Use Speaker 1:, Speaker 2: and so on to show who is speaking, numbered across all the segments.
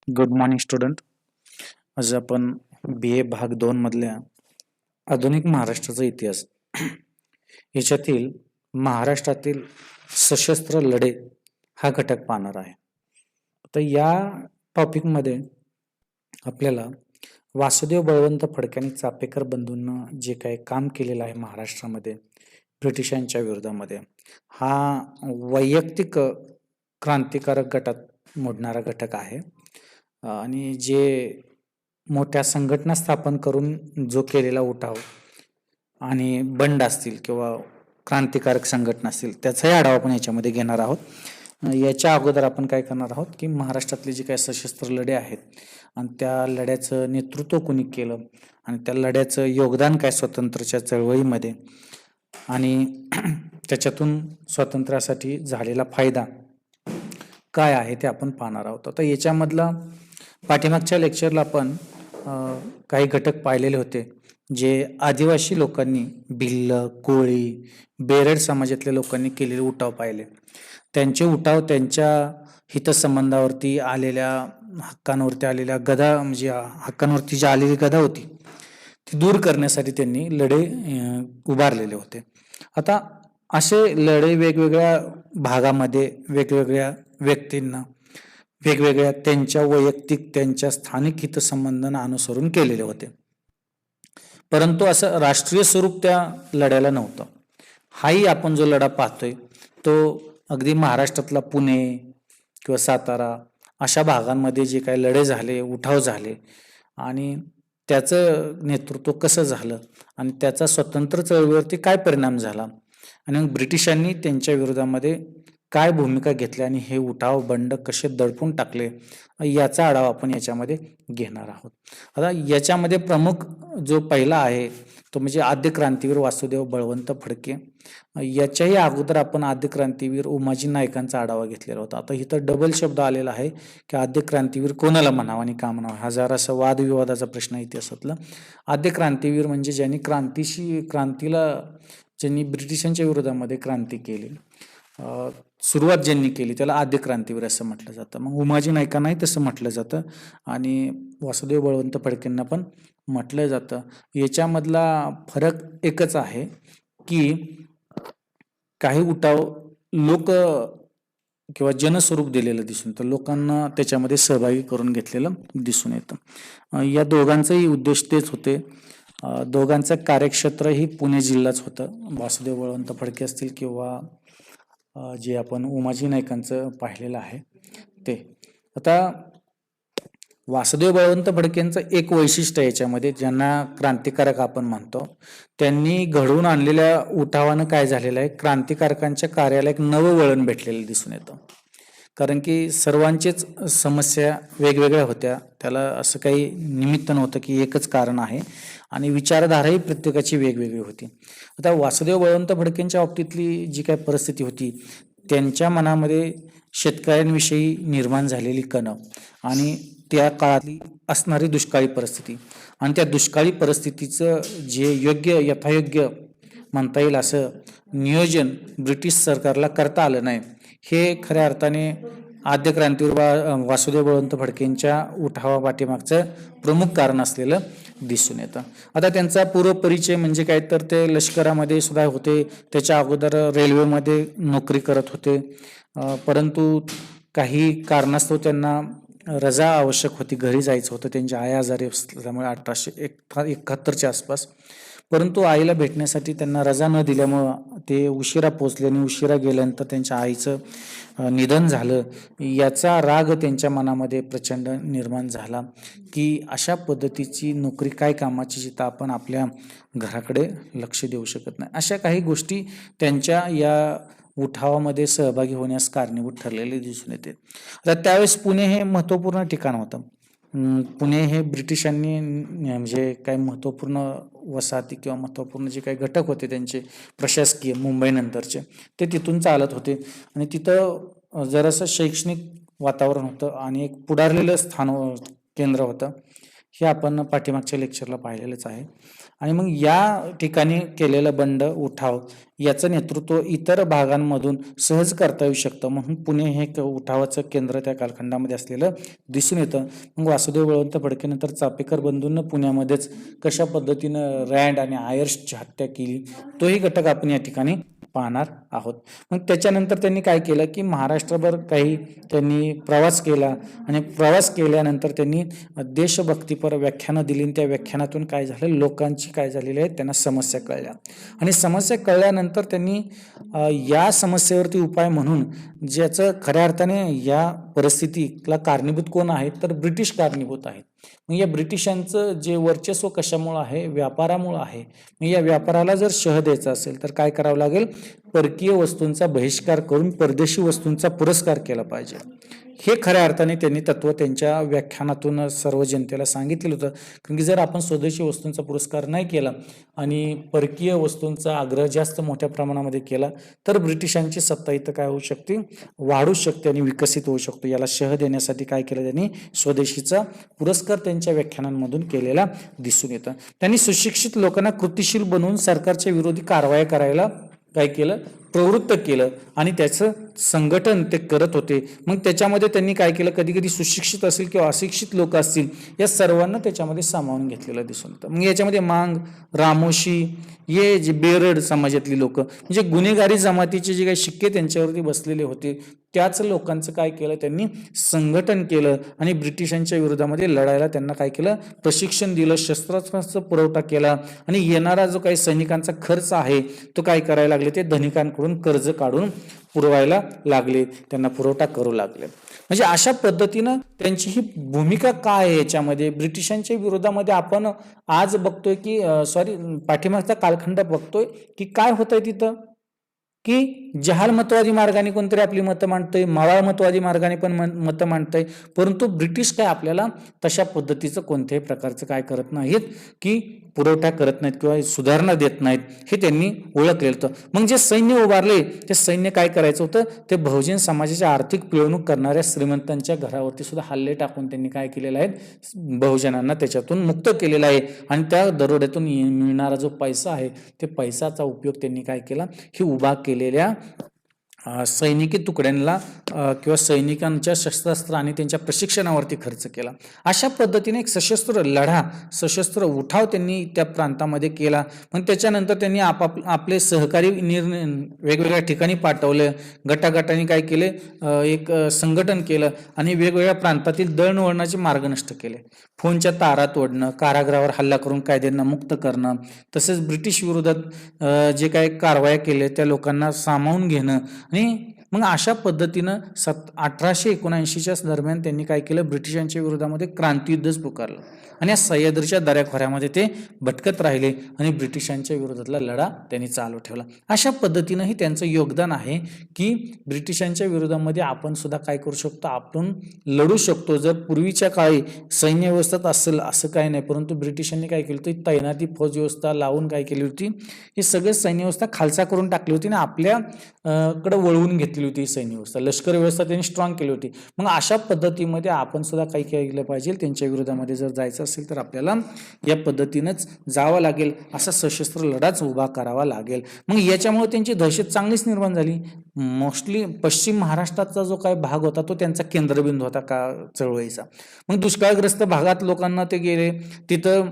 Speaker 1: Good morning student. आज आपण BA भाग 2 मधल्या आधुनिक महाराष्ट्राचा इतिहास याच्यातील महाराष्ट्रातील सशस्त्र लढे हा घटक पाहणार आहे. तर या टॉपिकमध्ये आपल्याला वासुदेव बळवंत फडके आणि चापेकर बंधूंना जे काही काम केलेलं आहे महाराष्ट्रामध्ये ब्रिटिशांच्या विरोधामध्ये, हा वैयक्तिक क्रांतिकारक गटात मोडणारा घटक आहे. आणि जे मोठ्या संघटना स्थापन करून जो केलेला उठाव आणि बंड असतील किंवा क्रांतिकारक संघटना असतील त्याचाही आढावा आपण याच्यामध्ये घेणार आहोत. याच्या अगोदर आपण काय करणार आहोत की महाराष्ट्रातले जे काही सशस्त्र लढे आहेत आणि त्या लढ्याचं नेतृत्व कोणी केलं आणि त्या लढ्याचं योगदान काय स्वातंत्र्याच्या चळवळीमध्ये आणि त्याच्यातून स्वातंत्र्यासाठी झालेला फायदा काय आहे ते आपण पाहणार आहोत. आता याच्यामधला पाठीमागच्या लेक्चरला आपण काही घटक पाहिलेले होते जे आदिवासी लोकांनी, भिल्ल, कोळी, बेरड समाजातल्या लोकांनी केलेले उठाव पाहिले. त्यांचे उठाव त्यांच्या हितसंबंधावरती आलेल्या हक्कांवरती आलेल्या गदा म्हणजे हक्कांवरती जी आलेली गदा होती ती दूर करण्यासाठी त्यांनी लढे उभारलेले होते. आता असे लढे वेगवेगळ्या भागामध्ये वेगवेगळ्या व्यक्तींना वेगवेगळ्या त्यांच्या वैयक्तिक त्यांच्या स्थानिक हितसंबंधांना अनुसरून केलेले होते, परंतु असं राष्ट्रीय स्वरूप त्या लढ्याला नव्हतं. हाही आपण जो लढा पाहतोय तो अगदी महाराष्ट्रातला पुणे किंवा सातारा अशा भागांमध्ये जे काही लढे झाले, उठाव झाले आणि त्याचं नेतृत्व कसं झालं आणि त्याचा स्वतंत्र चळवळीवरती काय परिणाम झाला आणि मग ब्रिटिशांनी त्यांच्या विरोधामध्ये काय भूमिका घेतली आणि हे उठाव बंड कसे दडपून टाकले याचा आढावा आपण याच्यामध्ये घेणार आहोत. आता याच्यामध्ये प्रमुख जो पहिला आहे तो म्हणजे आद्य क्रांतीवीर वासुदेव बळवंत फडके. याच्याही अगोदर आपण आद्य क्रांतीवीर उमाजी नायकांचा आढावा घेतलेला होता. आता इथं डबल शब्द आलेला आहे की आद्य क्रांतीवीर कोणाला म्हणावं आणि का म्हणावं, हा जरासा वादविवादाचा प्रश्न इतिहासातला. आद्य क्रांतीवीर म्हणजे ज्यांनी क्रांतीला ज्यांनी ब्रिटिशांच्या विरोधामध्ये क्रांती केली, सुरुवात ज्यांनी केली त्याला आद्य क्रांतीवीर असं म्हटलं जातं. मग उमाजी नायकांनाही तसं म्हटलं जातं आणि वासुदेव बळवंत फडकेंना पण म्हटलं जातं. याच्यामधला फरक एकच आहे की काही उठाव लोक किंवा जनस्वरूप दिलेलं दिसून येतं, लोकांना त्याच्यामध्ये सहभागी करून घेतलेलं दिसून येतं. या दोघांचाही उद्देश तेच होते. दोघांचं कार्यक्षेत्र ही पुणे जिल्हाच होतं, वासुदेव बळवंत फडके असतील किंवा जे आपण उमाजी नायकांचं पाहिलेलं आहे ते. आता वासुदेव बळवंत फडकेंचं एक वैशिष्ट्य याच्यामध्ये, ज्यांना क्रांतिकारक आपण म्हणतो, त्यांनी घडवून आणलेल्या उठावानं काय झालेलं आहे, क्रांतिकारकांच्या कार्याला एक नवं वळण भेटलेलं दिसून येतं. कारण की सर्वांचेच समस्या वेगवेगळ्या होत्या, त्याला असं काही निमित्त नव्हतं की एकच कारण आहे आणि विचारधाराही प्रत्येकाची वेगवेगळी होती. आता वासुदेव बळवंत फडकेंच्या बाबतीतली जी काय परिस्थिती होती, त्यांच्या मनामध्ये शेतकऱ्यांविषयी निर्माण झालेली कणव आणि त्या काळातली असणारी दुष्काळी परिस्थिती आणि त्या दुष्काळी परिस्थितीचं जे यथायोग्य म्हणता येईल असं नियोजन ब्रिटिश सरकारला करता आलं नाही, हे खऱ्या अर्थाने आद्य क्रांतीवीर वासुदेव बळवंत फडकेंच्या उठावा पाठीमागचं प्रमुख कारण असलेलं दिसून येतं. आता त्यांचा पूर्व परिचय म्हणजे काय, तर ते लष्करामध्ये सुद्धा होते, त्याच्या अगोदर रेल्वेमध्ये नोकरी करत होते, परंतु काही कारणास्तव त्यांना रजा आवश्यक होती, घरी जायचं होतं, त्यांची आई आजारी असल्यामुळे 1871च्या आसपास. परंतु आईला भेटण्यासाठी त्यांना रजा न दिल्यामुळं ते उशिरा पोचले आणि उशिरा गेल्यानंतर त्यांच्या आईचं निधन झालं. याचा राग त्यांच्या मनामध्ये प्रचंड निर्माण झाला की अशा पद्धतीची नोकरी काय कामाची जिथं आपण आपल्या घराकडे लक्ष देऊ शकत नाही. अशा काही गोष्टी त्यांच्या या उठावामध्ये सहभागी होण्यास कारणीभूत ठरलेले दिसून येते. आता त्यावेळेस पुणे हे महत्त्वपूर्ण ठिकाण होतं. पुणे हे ब्रिटिशांनी म्हणजे काही महत्त्वपूर्ण वसाहती किंवा महत्त्वपूर्ण जे काही घटक होते त्यांचे प्रशासकीय मुंबईनंतरचे, ते तिथून चालत होते आणि तिथं जरासं शैक्षणिक वातावरण होतं आणि एक पुढारलेलं केंद्र होतं. हे आपण पाठीमागच्या लेक्चरला पाहिलेलंच आहे. आणि मग या ठिकाणी केलेलं बंड उठाव याचं नेतृत्व इतर भागांमधून सहज करता येऊ शकतं, म्हणून पुणे हे उठावाचं केंद्र त्या कालखंडामध्ये असलेलं दिसून येतं. मग वासुदेव बळवंत फडकेनंतर चापेकर बंधूंना पुण्यामध्येच कशा पद्धतीनं रँड आणि आयर्सची हत्या केली तोही घटक आपण या ठिकाणी पाहणार आहोत. मग त्याच्यानंतर त्यांनी काय केलं की महाराष्ट्रभर काही त्यांनी प्रवास केला आणि प्रवास केल्यानंतर त्यांनी देशभक्तीपर व्याख्यानं दिली. त्या व्याख्यानातून काय झालं, लोकांची काय झालेली आहे त्यांना समस्या कळल्या आणि समस्या कळल्यानंतर त्यांनी या समस्येवरती उपाय म्हणून ज्याचं खऱ्या अर्थाने या परिस्थितीला कारणीभूत कोण आहे तर ब्रिटिश कारणीभूत आहेत. मग या ब्रिटिशांचं जे वर्चस्व कशामुळं आहे, व्यापारामुळं आहे. मग या व्यापाराला जर शह द्यायचा असेल तर काय करावं लागेल, परकीय वस्तूंचा बहिष्कार करून परदेशी वस्तूंचा पुरस्कार केला पाहिजे. हे खऱ्या अर्थाने त्यांनी तत्व त्यांच्या व्याख्यानातून सर्व जनतेला सांगितलेलं होतं. कारण की जर आपण स्वदेशी वस्तूंचा पुरस्कार नाही केला आणि परकीय वस्तूंचा आग्रह जास्त मोठ्या प्रमाणामध्ये केला तर ब्रिटिशांची सत्ता इथं काय होऊ शकते, वाढू शकते आणि विकसित होऊ शकतो. याला शह देण्यासाठी काय केलं त्यांनी, स्वदेशीचा पुरस्कार त्यांच्या व्याख्यानांमधून केलेला दिसून येतं. त्यांनी सुशिक्षित लोकांना कृतिशील बनवून सरकारच्या विरोधी कारवाया करायला काय केलं, प्रवृत्त केलं आणि त्याचं संघटन ते करत होते. मग त्याच्यामध्ये त्यांनी काय केलं, कधी कधी सुशिक्षित असेल किंवा अशिक्षित लोक असतील या सर्वांना त्याच्यामध्ये सामावून घेतलेलं दिसून येतं. मग याच्यामध्ये मांग, रामोशी, हे जे बेरड समाजातली लोक म्हणजे गुन्हेगारी जमातीचे जे काही शिक्के त्यांच्यावरती बसलेले होते त्याच लोकांचं काय केलं, त्यांनी संघटन केलं आणि ब्रिटिशांच्या विरोधामध्ये लढायला त्यांना काय केलं, प्रशिक्षण दिलं, शस्त्रास्त्रांचा पुरवठा केला आणि येणारा जो काही सैनिकांचा खर्च आहे तो काय करायला लागले, ते धनिकांकडून कर्ज काढून पुरवायला लागले, त्यांना पुरवठा करू लागले. म्हणजे अशा पद्धतीनं त्यांची ही भूमिका काय आहे याच्यामध्ये ब्रिटिशांच्या विरोधामध्ये आपण आज बघतोय की पाठीमागचा कालखंड बघतोय की काय होतंय तिथं, की जहालमतवादी मार्गाने कोणतरी आपली मतं मांडतंय, मावळ मतवादी मार्गाने पण मतं मांडतंय, परंतु ब्रिटिश काय आपल्याला तशा पद्धतीचं कोणत्याही प्रकारचं काय करत नाहीत की पुरवठा करत नाहीत किंवा सुधारणा देत नाहीत, हे त्यांनी ओळखलेलं होतं. मग जे सैन्य उभारले ते सैन्य काय करायचं होतं, ते बहुजन समाजाची आर्थिक पिळवणूक करणाऱ्या श्रीमंतांच्या घरावरती सुद्धा हल्ले टाकून त्यांनी काय केलेलं आहे, बहुजनांना त्याच्यातून मुक्त केलेलं आहे आणि त्या दरोड्यातून मिळणारा जो पैसा आहे ते पैसाचा उपयोग त्यांनी काय केला, ही उभा केलेल्या सैनिकी तुकड्यांना किंवा सैनिकांच्या शस्त्रास्त्र आणि त्यांच्या प्रशिक्षणावरती खर्च केला. अशा पद्धतीने एक सशस्त्र लढा, सशस्त्र उठाव त्यांनी त्या प्रांतामध्ये केला. पण त्याच्यानंतर त्यांनी आपले सहकारी वेगवेगळ्या ठिकाणी पाठवले, गटागटाने काय केले, एक संघटन केलं आणि वेगवेगळ्या प्रांतातील दळणवळणाचे मार्ग नष्ट केले. फोनच्या तारा तोडणं, कारागृहावर हल्ला करून कैद्यांना मुक्त करणं, तसेच ब्रिटिश विरोधात जे काही कारवाया केल्या त्या लोकांना सामावून घेणं आणि मग अशा पद्धतीनं 1879च्या दरम्यान त्यांनी काय केलं, ब्रिटिशांच्या विरोधामध्ये क्रांतियुद्धच पुकारलं आणि या सह्याद्रीच्या दऱ्याखोऱ्यामध्ये ते भटकत राहिले आणि ब्रिटिशांच्या विरोधातला लढा त्यांनी चालू ठेवला. अशा पद्धतीनं ही त्यांचं योगदान आहे की ब्रिटिशांच्या विरोधामध्ये आपण सुद्धा काय करू शकतो, आपण लढू शकतो. जर पूर्वीच्या काळी सैन्य व्यवस्थेत असेल असं काही नाही, परंतु ब्रिटिशांनी काय केलं होतं, तैनाती फौज व्यवस्था लावून काय केली होती, ही सगळी सैन्य व्यवस्था खालसा करून टाकली होती आणि आपल्या कडे वळवून घेतली होती सैन्य व्यवस्था, लष्कर व्यवस्था त्यांनी स्ट्रॉंग केली होती. मग अशा पद्धतीमध्ये आपण सुद्धा काही केलं पाहिजे, त्यांच्या विरोधामध्ये जर जायचं असेल तर आपल्याला या पद्धतीनंच जावं लागेल, असा सशस्त्र लढाच उभा करावा लागेल. मग याच्यामुळे त्यांची दहशत चांगलीच निर्माण झाली. मोस्टली पश्चिम महाराष्ट्राचा जो काही भाग होता तो त्यांचा केंद्रबिंदू होता का चळवळीचा. मग दुष्काळग्रस्त भागात लोकांना ते गेले, तिथं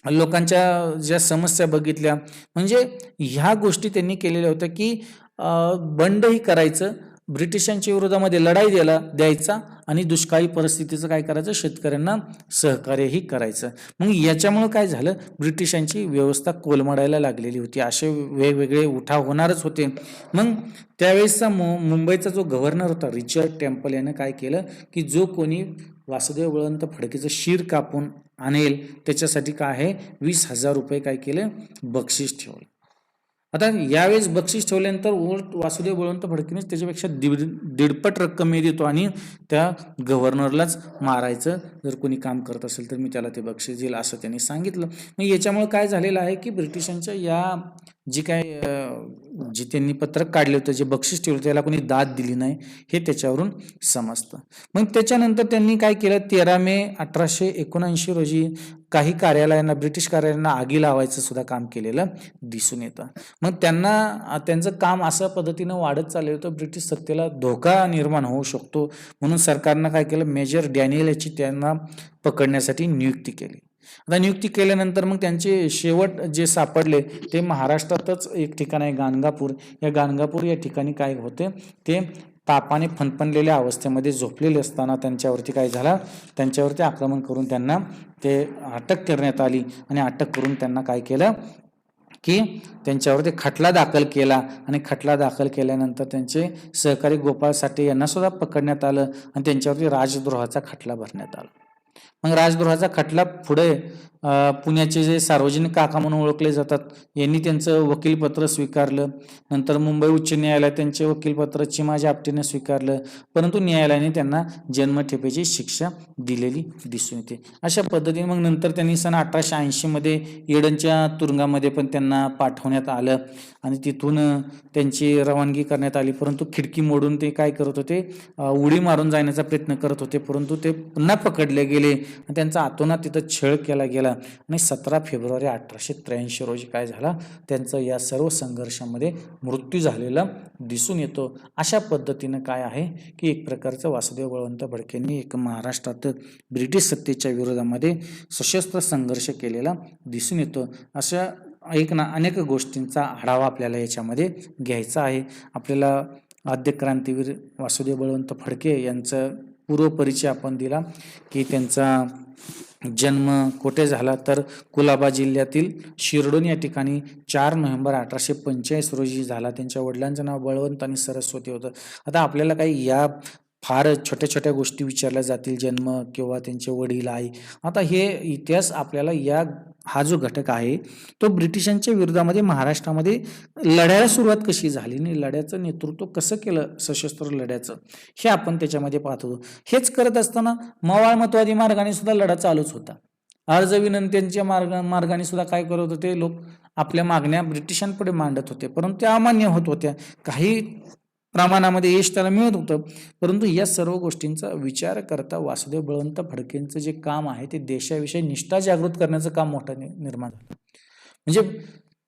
Speaker 1: लोकांच्या ज्या समस्या बघितल्या, म्हणजे ह्या गोष्टी त्यांनी केलेल्या होत्या की बंडही करायचं, ब्रिटिशांच्या विरोधामध्ये लढाई द्यायचा आणि दुष्काळी परिस्थितीचं काय करायचं, शेतकऱ्यांना सहकार्यही करायचं. मग याच्यामुळं काय झालं, ब्रिटिशांची व्यवस्था कोलमडायला लागलेली होती. असे वेगवेगळे उठाव होणारच होते. मग त्यावेळेसचा मुंबईचा जो गव्हर्नर होता रिचर्ड टेम्पल यानं काय केलं की जो कोणी वासुदेव बळवंत फडकेचं शिर कापून आणेल त्याच्यासाठी काय आहे, 20,000 रुपये काय केले, बक्षीस ठेवलं. आता यावेळेस बक्षीस ठेवल्यानंतर उलट वासुदेव बळवंत फडकेनेच त्याच्यापेक्षा दीडपट रक्कम मी देतो आणि त्या गव्हर्नरलाच मारायचं जर कोणी काम करत असेल तर मी त्याला ते बक्षीस देईल असं त्यांनी सांगितलं. मग याच्यामुळे काय झालेलं आहे की ब्रिटिशांच्या या जी काय जी त्यांनी पत्रक काढले होते, जे बक्षीस ठेवलं त्याला कोणी दाद दिली नाही हे त्याच्यावरून समजतं. मग त्याच्यानंतर त्यांनी काय केलं, 13 मे 1879 रोजी काही कार्यालयांना, ब्रिटिश कार्यालयांना आगी लावायचं सुद्धा काम केलेलं दिसून येतं. मग त्यांचं काम अशा पद्धतीनं वाढत चाललं होतं, ब्रिटिश सत्तेला धोका निर्माण होऊ शकतो म्हणून सरकारनं काय केलं, मेजर डॅनियल याची त्यांना पकडण्यासाठी नियुक्ती केली. आता नियुक्ती केल्यानंतर मग त्यांचे शेवट जे सापडले ते महाराष्ट्रातच एक ठिकाण आहे गाणगापूर. या गाणगापूर या ठिकाणी काय होते, ते तापाने फणफणलेल्या अवस्थेमध्ये झोपलेले असताना त्यांच्यावरती काय झालं, त्यांच्यावरती आक्रमण करून त्यांना ते अटक करण्यात आली आणि अटक करून त्यांना काय केलं की त्यांच्यावरती खटला दाखल केला आणि खटला दाखल केल्यानंतर त्यांचे सहकारी गोपाळ साठे यांना सुद्धा पकडण्यात आलं आणि त्यांच्यावरती राजद्रोहाचा खटला भरण्यात आला. मग राजद्रोहाचा खटला पुढे पुण्याचे जे सार्वजनिक काका म्हणून ओळखले जातात यांनी त्यांचं वकीलपत्र स्वीकारलं. नंतर मुंबई उच्च न्यायालयात त्यांचे वकीलपत्र चिमाजी आपटेने स्वीकारलं, परंतु न्यायालयाने त्यांना जन्मठेपेची शिक्षा दिलेली दिसून येते. अशा पद्धतीने मग नंतर त्यांनी सन 1880 मध्ये एडनच्या तुरुंगामध्ये पण त्यांना पाठवण्यात आलं आणि तिथून त्यांची रवानगी करण्यात आली. परंतु खिडकी मोडून ते काय करत होते, उडी मारून जाण्याचा प्रयत्न करत होते, परंतु ते पुन्हा पकडले गेले आणि त्यांचा आतोनात तिथं छळ केला गेला आणि 17 फेब्रुवारी 1883 रोजी काय झाला, त्यांचं या सर्व संघर्षामध्ये मृत्यू झालेला दिसून येतो. अशा पद्धतीनं काय आहे की एक प्रकारचं वासुदेव बळवंत फडकेंनी एक महाराष्ट्रात ब्रिटिश सत्तेच्या विरोधामध्ये सशस्त्र संघर्ष केलेला दिसून येतो. अशा अनेक गोष्टींचा आढावा आपल्याला याच्यामध्ये घ्यायचा आहे. आपल्याला आद्य क्रांतीवीर वासुदेव बळवंत फडके यांचं पूर्वपरिचय आपण दिला की त्यांचा जन्म कुठे झाला, तर कुलाबा जिल्ह्यातील शिरडोन या ठिकाणी 4 नोव्हेंबर 1845 रोजी झाला. त्यांच्या वडिलांचं नाव बळवंत आणि सरस्वती होतं. आता आपल्याला काही या फार छोट्या छोट्या गोष्टी विचारल्या जातील, जन्म किंवा त्यांचे वडील, आई. आता हे इतिहास आपल्याला हा जो घटक आहे तो ब्रिटिशांच्या विरोधामध्ये महाराष्ट्रामध्ये लढायला सुरुवात कशी झाली आणि लढ्याचं नेतृत्व कसं केलं सशस्त्र लढ्याचं, हे आपण त्याच्यामध्ये पाहतो. हेच करत असताना मवाळ मतवादी मार्गाने सुद्धा लढा चालूच होता. अर्ज विनंत्यांच्या मार्गाने सुद्धा काय करत होते, लोक आपल्या मागण्या ब्रिटिशांपुढे मांडत होते, परंतु त्या अमान्य होत होत्या. काही प्रमाणामध्ये यश त्याला मिळत होतं, परंतु या सर्व गोष्टींचा विचार करता वासुदेव बळवंत फडकेंचं जे काम आहे ते देशाविषयी निष्ठा जागृत करण्याचं काम मोठं निर्माण झालं. म्हणजे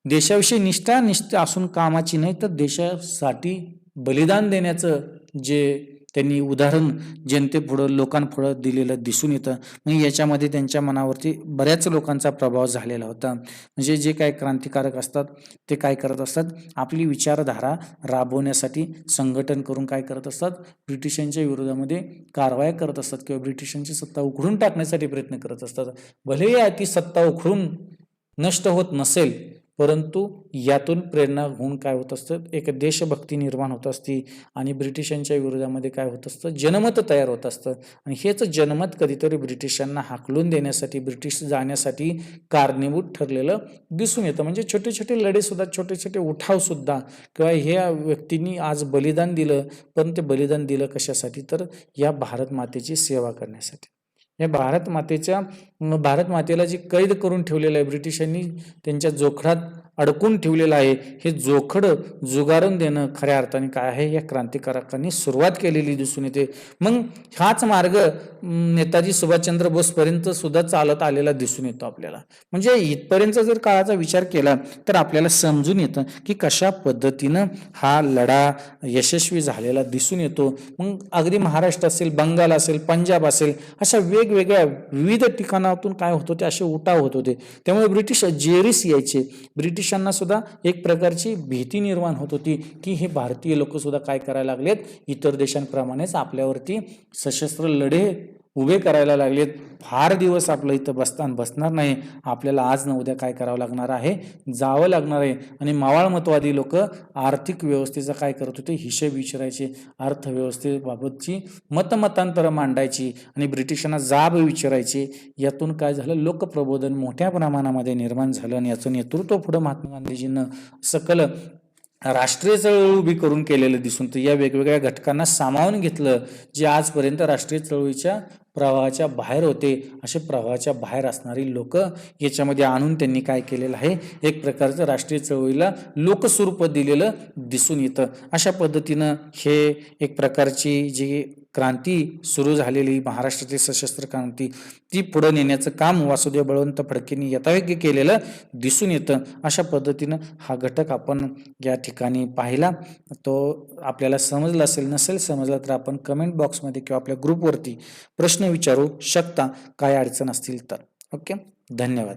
Speaker 1: देशाविषयी निष्ठा असून कामाची नाही, तर देशासाठी बलिदान देण्याचं जे त्यांनी उदाहरण जनतेपुढं, लोकांपुढं दिलेलं दिसून येतं. म्हणजे याच्यामध्ये त्यांच्या मनावरती बऱ्याच लोकांचा प्रभाव झालेला होता. म्हणजे जे काय क्रांतिकारक असतात ते काय करत असतात, आपली विचारधारा राबवण्यासाठी संघटन करून काय करत असतात, ब्रिटिशांच्या विरोधामध्ये कारवाया करत असतात किंवा ब्रिटिशांची सत्ता उखडून टाकण्यासाठी प्रयत्न करत असतात. भलेही ती सत्ता उखडून नष्ट होत नसेल, परंतु यातून प्रेरणा होऊन काय होत असतं, एक देशभक्ती निर्माण होत असती आणि ब्रिटिशांच्या विरोधामध्ये काय होत असतं, जनमत तयार होत असतं. आणि हेच जनमत कधीतरी ब्रिटिशांना हाकलून देण्यासाठी, ब्रिटिश जाण्यासाठी कारणीभूत ठरलेलं दिसून येतं. म्हणजे छोटे छोटे लढे सुद्धा, छोटे छोटे उठाव सुद्धा, किंवा ह्या व्यक्तींनी आज बलिदान दिलं, पण ते बलिदान दिलं कशासाठी, तर या भारत मातेची सेवा करण्यासाठी. या भारत मातेला जी कैद करून ठेवलेलं आहे ब्रिटिशांनी, त्यांच्या जोखडात अडकून ठेवलेलं आहे, हे जोखड जुगारून देणं खऱ्या अर्थाने काय आहे, या क्रांतिकारकांनी सुरुवात केलेली दिसून येते. मग हाच मार्ग नेताजी सुभाषचंद्र बोसपर्यंत सुद्धा चालत आलेला दिसून येतो आपल्याला. म्हणजे इथपर्यंत जर काळाचा विचार केला तर आपल्याला समजून येतं की कशा पद्धतीनं हा लढा यशस्वी झालेला दिसून येतो. मग अगदी महाराष्ट्र असेल, बंगाल असेल, पंजाब असेल, अशा वेगवेगळ्या विविध ठिकाणातून काय होत होते, असे उठाव होत होते. त्यामुळे ब्रिटिश जेरीस यायचे. ब्रिटिशांना सुद्धा एक प्रकारची भीती निर्माण होत होती की हे भारतीय लोक सुद्धा काय करायला लागलेत, इतर देशांप्रमाणेच आपल्यावरती सशस्त्र लढे उभे करायला लागलेत. फार दिवस आपलं इथं बसणार नाही. आपल्याला आज न उद्या काय करावं लागणार आहे, जावं लागणार आहे. आणि मावळमतवादी लोक आर्थिक व्यवस्थेचा काय करत होते, हिशेब विचारायचे, अर्थव्यवस्थेबाबतची मतमतांतरं मांडायची आणि ब्रिटिशांना जाब विचारायचे. यातून काय झालं, लोकप्रबोधन मोठ्या प्रमाणामध्ये निर्माण झालं आणि याचं नेतृत्व पुढे महात्मा गांधीजींना सकल राष्ट्रीय चळवळ उभी करून केलेलं दिसून तर या वेगवेगळ्या घटकांना सामावून घेतलं, जे आजपर्यंत राष्ट्रीय चळवळीच्या प्रवाहाच्या बाहेर होते. असे प्रवाहाच्या बाहेर असणारी लोक याच्यामध्ये आणून त्यांनी काय केलेलं आहे, एक प्रकारचं राष्ट्रीय चळवळीला लोकस्वरूप दिलेलं दिसून येतं. अशा पद्धतीनं हे एक प्रकारची जी क्रांती सुरू झालेली महाराष्ट्रातील सशस्त्र क्रांती ती पुढे नेण्याचं काम वासुदेव बळवंत फडकेंनी यथायोग्य केलेलं दिसून येतं. अशा पद्धतीनं हा घटक आपण या ठिकाणी पाहिला. तो आपल्याला समजला असेल, नसेल समजला तर आपण कमेंट बॉक्समध्ये किंवा आपल्या ग्रुपवरती प्रश्न विचारू शकता, काय अडचण असतील तर. ओके, धन्यवाद.